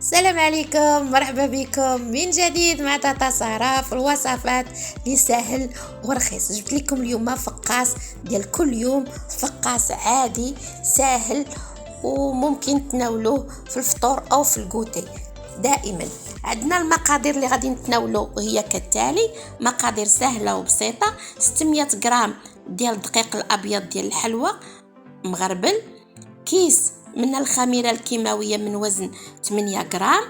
السلام عليكم، مرحبا بكم من جديد مع تاتا سارة في الوصفات اللي سهل ورخيص. جبت لكم اليوم فقاس ديال كل يوم، فقاس عادي سهل وممكن تناولوه في الفطور او في الكوتي. دائما عندنا المقادير اللي غادي نتناولو وهي كالتالي. مقادير سهله وبسيطه: 600 غرام ديال الدقيق الابيض ديال الحلوى مغربل، كيس من الخميرة الكيماوية من وزن 8 غرام،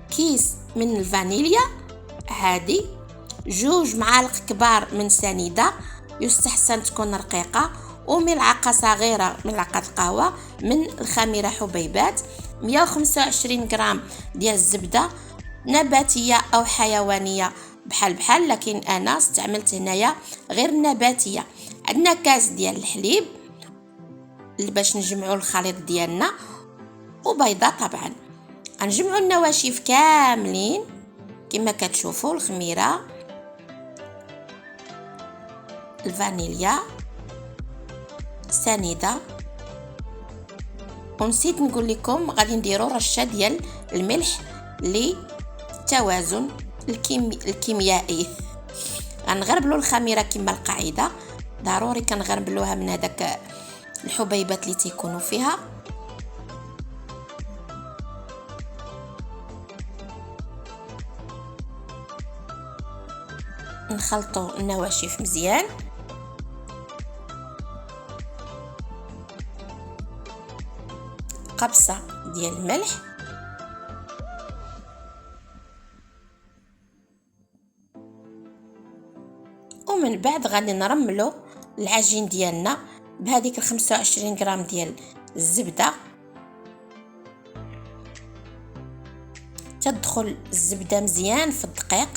كيس من الفانيليا عادي، 2 معالق كبار من سنيدة يستحسن تكون رقيقة، وملعقة صغيرة ملعقة القهوة من الخميرة حبيبات، 125 غرام ديال الزبدة نباتية أو حيوانية بحال لكن أنا استعملت هنايا غير نباتية. عندنا كاس ديال الحليب اللي باش نجمعوا الخليط ديالنا، وبيضه. طبعا غنجمعوا النواشف كاملين كما كتشوفوا: الخميره، الفانيليا، سنيده، ونسيت نقول لكم غادي نديروا رشه ديال الملح للتوازن الكيميائي. غنغربلوا الخميره كما القاعده، ضروري كنغربلوها من هذاك الحبيبات اللي تيكونوا فيها. نخلطوا النواشف مزيان، قبصه ديال الملح، ومن بعد غادي نرملوا العجين ديالنا بهذيك 25 غرام ديال الزبده. تدخل الزبده مزيان في الدقيق،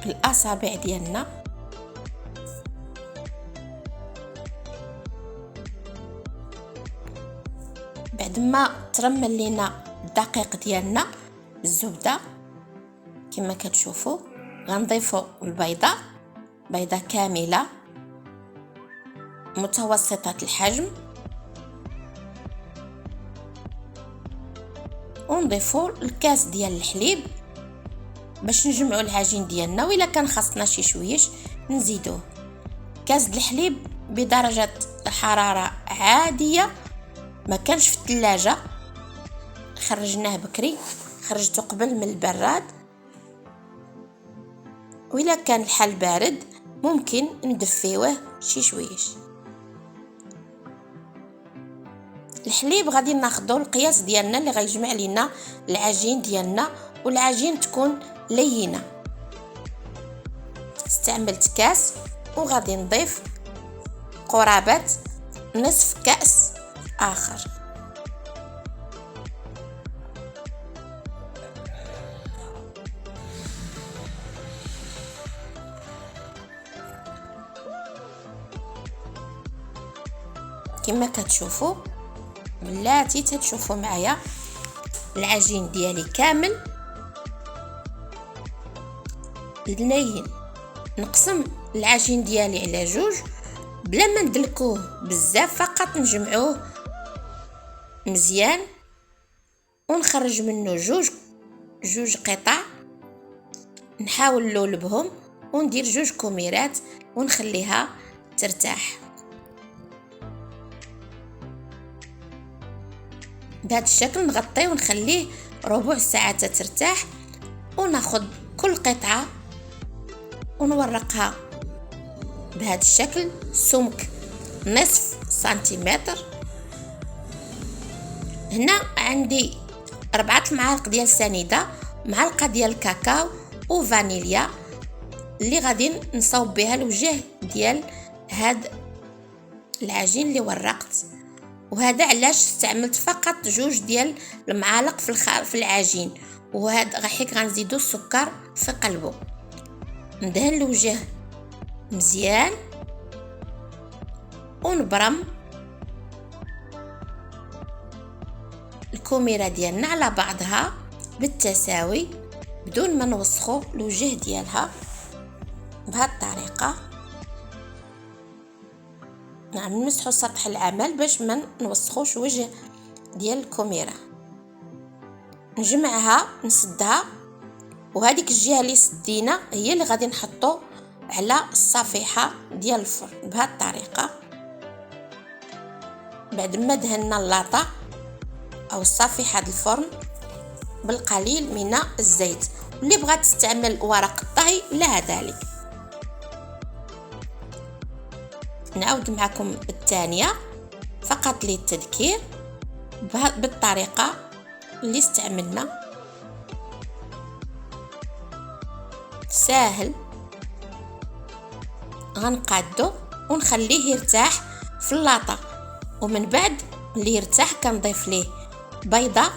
بالاصابع ديالنا. بعد ما ترمل لينا الدقيق ديالنا الزبده كما كتشوفوا، غنضيفوا بيضه كامله متوسطه الحجم، ونضيفوا الكاس ديال الحليب باش نجمعوا العجين ديالنا. وإلا كان خاصنا شي شويش نزيدوه. كاس الحليب بدرجه حراره عاديه، ما كانش في الثلاجه، خرجناه بكري، خرجته قبل من البراد. وإلا كان الحال بارد ممكن ندفيوه شي شويش. الحليب غادي ناخذوا القياس ديالنا اللي غيجمع لينا العجين ديالنا، والعجين تكون لينه. استعملت كاس وغادي نضيف قرابه نصف كاس آخر. كما كتشوفوا بلاتي تشوفوا معايا العجين ديالي كامل لين. نقسم العجين ديالي على 2 بلا ما ندلكوه بزاف، فقط نجمعوه مزيان ونخرج منه جوج قطع. نحاول نلولبهم وندير 2 كميرات ونخليها ترتاح. بهذا الشكل نغطيه ونخليه ربع ساعه ترتاح، وناخذ كل قطعه ونورقها بهذا الشكل، سمك نصف سنتيمتر. هنا عندي 4 معالق ديال سنيده، معلقه ديال الكاكاو وفانيليا اللي غادي نصاوب بها الوجه ديال هاد العجين اللي ورقت. وهذا علاش استعملت فقط 2 ديال المعالق في العجين، وهذا حيت غنزيدو السكر في قلبه. ندهن الوجه مزيان ونبرم الكميره ديالنا على بعضها بالتساوي بدون ما نوسخو الوجه ديالها بهذه الطريقه. نعم نمسحو سطح العمل باش ما نوسخوش وجه ديال الكاميرا. نجمعها نسدها، وهذيك الجهه اللي سدينا هي اللي غادي نحطو على الصفيحه ديال الفرن بهذه الطريقه. بعد ما دهنا اللاطه او صفيحه الفرن بالقليل من الزيت، واللي بغات تستعمل ورق الطهي لها ذلك. نعاود معكم الثانيه فقط للتذكير بالطريقه اللي استعملنا، ساهل. غنقادو ونخليه يرتاح في اللاطه، ومن بعد اللي يرتاح كنضيف ليه بيضه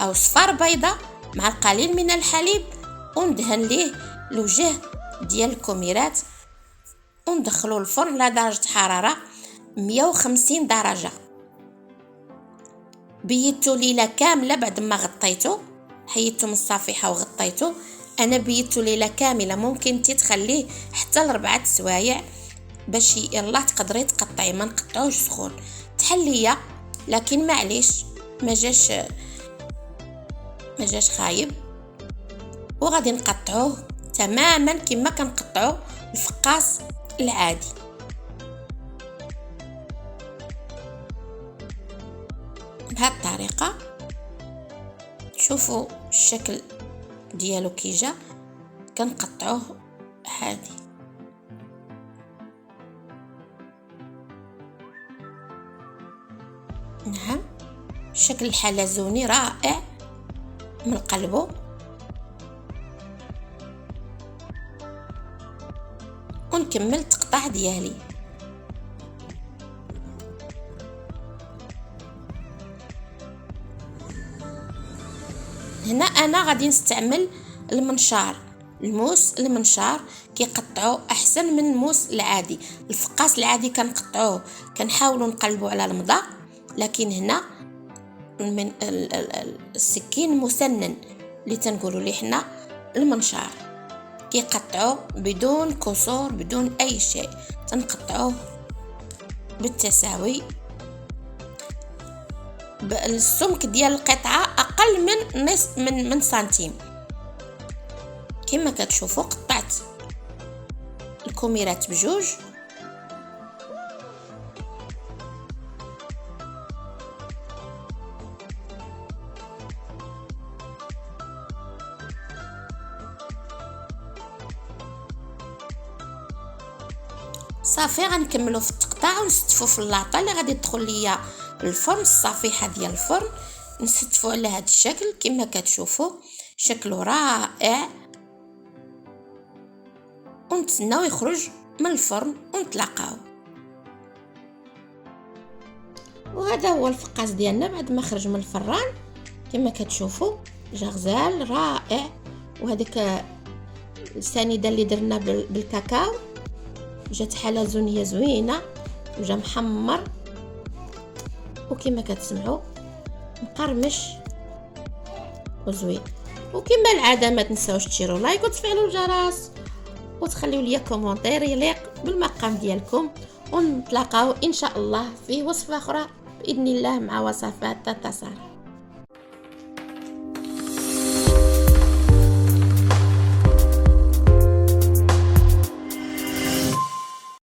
او صفار بيضه مع القليل من الحليب، وندهن ليه الوجه ديال الكاميرات، وندخلو الفرن على درجه حراره 150 درجه. بيتو ليله كامله بعد ما غطيتو، حيدتو من الصفيحه وغطيتو. انا بيتو ليله كامله، ممكن تخليه حتى ل4 سوايع باش يلا تقدري تقطعي. ما نقطعوش سخون، تحليه لكن معليش ما جاش خايب. وغادي نقطعوه تماما كما كنقطعو الفقاس العادي. بهذه الطريقه شوفوا الشكل ديالو كي جا، كنقطعوه عادي. نعم شكل الحلزوني رائع من قلبه. ونكمل التقطاع ديالي. هنا انا غادي نستعمل المنشار، الموس المنشار كيقطعوا احسن من الموس العادي. الفقاس العادي كنقطعوه كنحاولوا نقلبوا على المضاء، لكن هنا من السكين مسنن اللي تنقولوا ليه حنا المنشار كيقطعوا بدون كسور بدون اي شيء، تنقطعوه بالتساوي. السمك ديال القطعه اقل من نصف من سنتيم. كما كتشوفوا قطعت الكاميرات بجوج. صافي غنكملوا في التقطاع ونستفوا في اللاطه اللي غادي تدخل ليا الفرن. الصفيحه ديال الفرن نستفوا على هذا الشكل كما كتشوفوا، شكله رائع. ونتسناو يخرج من الفرن ونتلاقاو. وهذا هو الفقاس ديالنا بعد ما خرج من الفران كما كتشوفوا، جا غزال رائع. وهذيك السنيده اللي درنا بالكاكاو جات حلزونيه زوينه وجا محمر، وكما كتسمعوا مقرمش وزوين. وكما العاده ما تنساوش تشيروا لايك وتفعلوا الجرس وتخليوا لي كومونتير يليق بالمقام ديالكم. ونتلاقاو ان شاء الله في وصفه اخرى باذن الله مع وصفات تاتا سارة.